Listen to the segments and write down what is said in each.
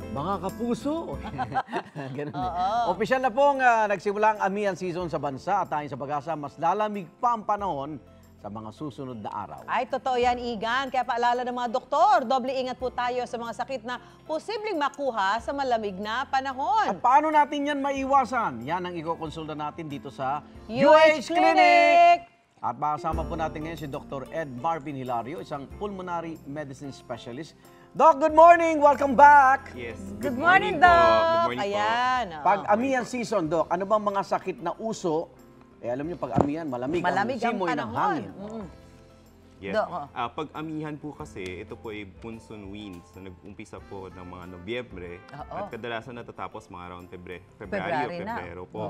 Mga kapuso. Ganun eh. Oo. Opisyal na pong nagsimula ang amihan season sa bansa at ayon sa pag-asa, mas lalamig pa ang panahon sa mga susunod na araw. Ay, totoo yan, Igan. Kaya paalala ng mga doktor, doble ingat po tayo sa mga sakit na posibleng makuha sa malamig na panahon. At paano natin yan maiwasan? Yan ang ikokonsulta natin dito sa UH Clinic! At makasama po natin ngayon si Dr. Ed Marvin Hilario, isang pulmonary medicine specialist. Doc, good morning! Welcome back! Yes. Good morning, po. Doc! Good morning Ayan. oo. Pag amihan season, Doc, ano bang mga sakit na uso? Alam niyo, pag amihan, malamig Malamig ang simoy ng panahon. hangin. Yes. Doc, Pag amihan po kasi, ito po ay monsoon winds na nag-umpisa po ng mga Nobyembre at kadalasan natatapos mga around February o na. Pebrero po.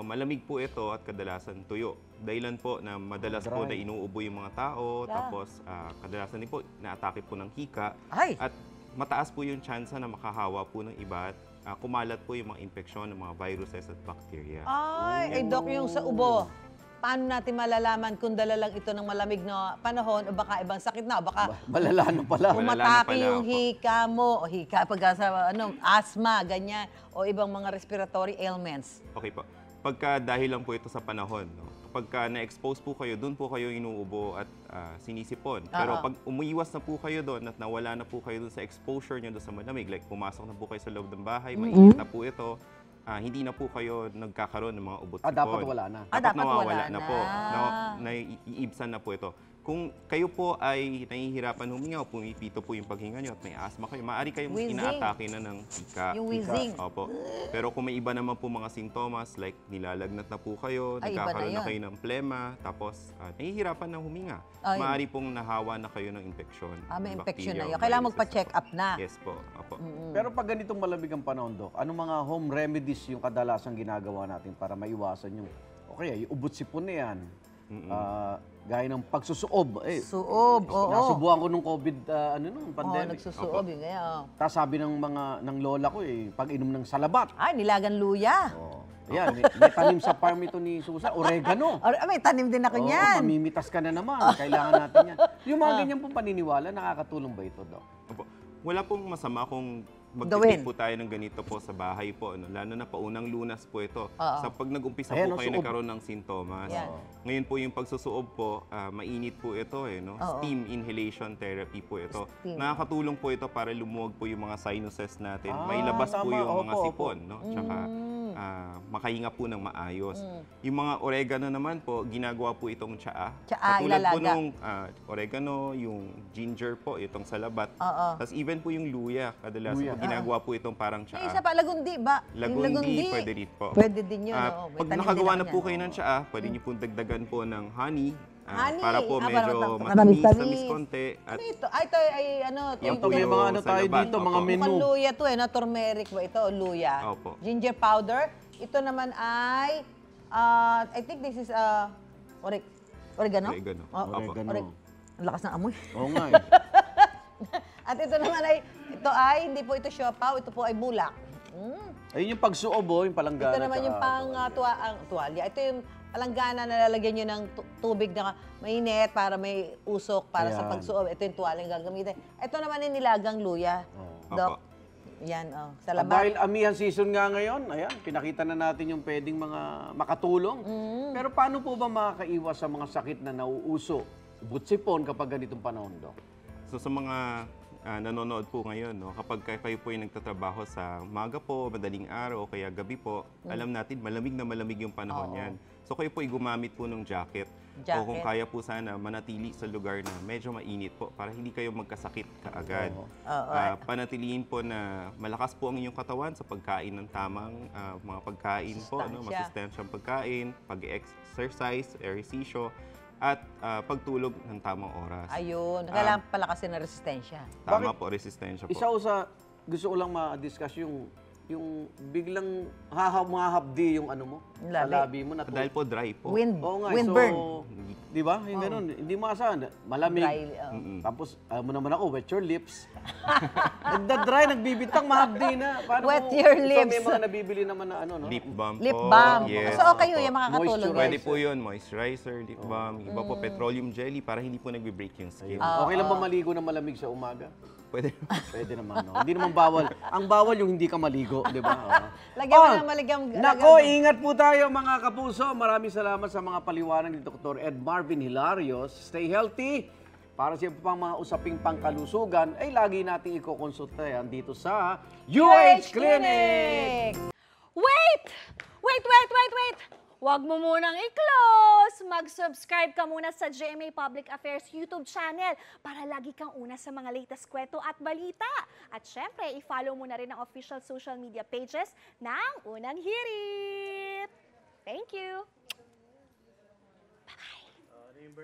Malamig po ito at kadalasan tuyo. Dahilan po na madalas po na inuubo yung mga tao, tapos kadalasan din po naatake po ng hika. Ay! At mataas po yung tsansa na makahawa po ng iba at kumalat po yung mga infeksyon ng mga viruses at bacteria. Ay, Doc, yung sa ubo. Paano natin malalaman kung dala lang ito ng malamig na panahon o baka ibang sakit na o baka Malala na pala. Malala na umatake pala yung po. hika mo o hika pag sa asthma, ganyan, o ibang mga respiratory ailments. Okay po. Pagka dahil lang po ito sa panahon, no? Pagka na-expose po kayo, doon po kayo inuubo at sinisipon. Pero pag umiiwas na po kayo doon at nawala na po kayo doon sa exposure nyo doon sa malamig, like pumasok na po kayo sa loob ng bahay, mainit na po ito, hindi na po kayo nagkakaroon ng mga ubot-sipon. Dapat wala na. Dapat Dapat nawawala wala na na. po. Naiibsan na po ito. Kung kayo po ay nahihirapan huminga o pumipito po yung paghinga nyo at may asthma kayo, maaari kayong Wheezing. inaatake na ng hika. Yung wheezing. Opo. Pero kung may iba naman po mga sintomas like nilalagnat na po kayo, Ay, iba nagkakaroon na na kayo ng plema, tapos nahihirapan na huminga, Ay. maaari pong nahawa na kayo ng infeksyon. May infection bacteria na yun. o Kailangan viruses. magpa-check up na. Yes po. Opo. Pero pag ganitong malamig ang panahon, Doc, anong mga home remedies yung kadalasang ginagawa natin para maiwasan yung, okay, yung ubot-sipon na yan. Gaya ng pagsusuob. Suob, oo. Nasubuhan ko nung COVID, Oo, pandemic. nagsusuob yun. Ganyan. Tapos sabi ng lola ko, pag inom ng salabat. Ay, nilagan luya. Ayan, may tanim sa farm ito ni Susan, oregano. May tanim din ako niyan. Mamimitas ka na naman. Kailangan natin yan. Yung mga ganyan pong paniniwala, nakakatulong ba ito, Doc? Opo. Wala pong masama kung Gawin. magtitip po tayo ng ganito po sa bahay po. Ano? Lalo na paunang lunas po ito. Sa pag nag-umpisa Ayan, po kayo suob. nagkaroon ng sintomas. Yan. Ngayon po yung pagsusuob po, mainit po ito. No? Steam inhalation therapy po ito. Steam. Nakakatulong po ito para lumuwag po yung mga sinuses natin. May labas po tama. yung mga Opo, sipon. No? Tsaka makahinga po ng maayos. Yung mga oregano naman po, ginagawa po itong tsaa. Tsaa, Katulad po ilalaga. nung oregano, yung ginger po, itong salabat. Tapos even po yung luya, kadalasan Luya. po ginagawa po itong parang May isa tsaa. pa, lagundi ba? Yung Lagundi, pwede rin po. Pwede din yun. oo. May Pag tanim nakagawa din na ako po niyan. kayo ng tsaa, pwede niyo pong dagdagan po ng honey. Honey? Para po Para medyo matamis-tamis. matamis konti. At Ano ito? Ay, ito ay ano. Yan Ito may yung mga ano sa tayo labat. dito, mga Opo. menu. Mukhang luya to na turmeric ba ito o luya? Opo. Ginger powder. Ito naman ay, I think this is oregano? Oregano. Oh, Opo. Oregano. Ang lakas ng amoy. Oo nga At ito naman ay, hindi po ito siopaw, ito po ay bulak. Ayun yung pagsuob, yung palanggana. Ito naman yung pang tuwalya. Ito yung palanggana na lalagyan nyo ng tubig na mainit para may usok para sa Ayan. pagsuob. Ito yung tuwalya yung gagamitin. Ito naman yung nilagang luya. Dok, Opo. yan, At salamat. dahil amihan season nga ngayon, ayan, pinakita na natin yung pwedeng mga makatulong. Pero paano po ba makakaiwas sa mga sakit na nauuso, butsipon kapag ganitong panahon, Doc? So sa mga nanonood po ngayon, no, kapag kayo po ay nagtatrabaho sa umaga po, madaling araw, o kaya gabi po, alam natin malamig na malamig yung panahon yan. So kayo po ay gumamit po ng jacket. O kung kaya po sana manatili sa lugar na medyo mainit po para hindi kayo magkasakit kaagad. Panatiliin po na malakas po ang inyong katawan sa pagkain ng tamang mga pagkain po, no, masustansyang pagkain, pag-exercise, ehersisyo, at pagtulog ng tamang oras. Ayun, kailangan pala kasi na resistensya. Tama po, resistensya po. Isa o sa, gusto ko lang ma-discuss yung biglang hahapdi yung ano mo, sa labi mo. Dahil po dry po. Oo nga, Windburn. so, di ba? Yung ganun, hindi maasahan. Malamig. Dry, Tapos, alam mo naman ako, wet your lips. Nagda-dry, nagbibitang, mahapdi na. Paano Wet mo- your ito, lips. may mga nabibili naman na ano, no? Lip balm po. Lip balm. Yes. So, okay yun, yung makakatulong. Moisturizer. Pwede po yun, moisturizer, lip balm, iba po petroleum jelly para hindi po nagbe-break yung skin. Okay lang ba maligo na malamig sa umaga? Pwede. Pwede naman, no? Hindi naman bawal. Ang bawal yung hindi ka maligo, di ba? Oo. Lagyan mo ng maligang... Nako, ingat po tayo mga kapuso. Maraming salamat sa mga paliwanag ni Dr. Ed Marvin Hilarios. Stay healthy. Para sa pang mga usaping pangkalusugan, ay lagi nating ikokonsulta yan dito sa UH Clinic! Wait! Wait! Huwag mo munang i-close! Mag-subscribe ka muna sa GMA Public Affairs YouTube channel para lagi kang una sa mga latest kwento at balita. At syempre, i-follow mo na rin ang official social media pages ng Unang Hirit. Thank you!